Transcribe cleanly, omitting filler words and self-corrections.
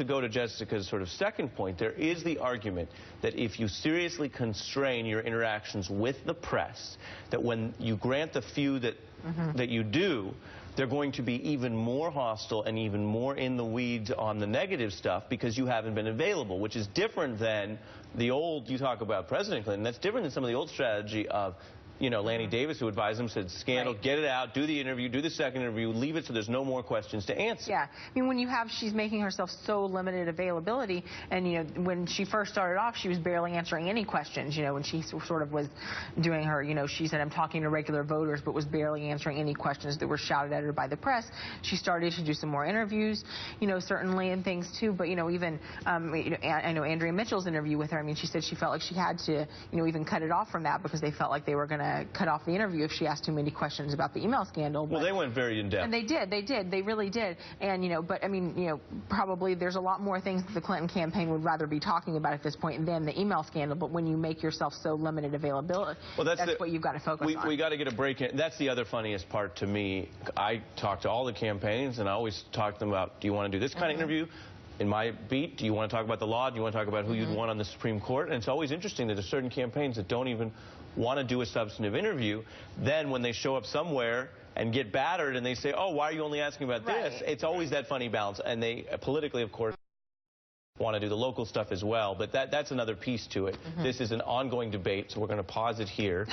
To go to Jessica's sort of second point, there is the argument that if you seriously constrain your interactions with the press, that when you grant the few that you do, they're going to be even more hostile and even more in the weeds on the negative stuff because you haven't been available, which is different than the old, you talk about President Clinton, that's different than some of the old strategy of, you know, Lanny Davis, who advised him, said, scandal, get it out, do the interview, do the second interview, leave it so there's no more questions to answer. Yeah. I mean, when you have, she's making herself so limited availability, and, you know, when she first started off, she was barely answering any questions, you know, when she sort of was doing her, you know, she said, I'm talking to regular voters, but was barely answering any questions that were shouted at her by the press. She started to do some more interviews, you know, certainly, and things, too, but, you know, even, you know, I know Andrea Mitchell's interview with her, I mean, she said she felt like she had to, you know, even cut it off from that because they felt like they were going to cut off the interview if she asked too many questions about the email scandal. Well, they went very in-depth. And they really did. And, you know, but, I mean, you know, probably there's a lot more things that the Clinton campaign would rather be talking about at this point than the email scandal, but when you make yourself so limited availability, well, that's what you've got to focus on. We got to get a break in. That's the other funniest part to me. I talk to all the campaigns, and I always talk to them about, do you want to do this kind of interview? In my beat, do you want to talk about the law? Do you want to talk about who you'd want on the Supreme Court? And it's always interesting that there's certain campaigns that don't even want to do a substantive interview. Then when they show up somewhere and get battered and they say, oh, why are you only asking about this? It's always that funny balance. And they politically, of course, want to do the local stuff as well. But that's another piece to it. This is an ongoing debate, so we're going to pause it here.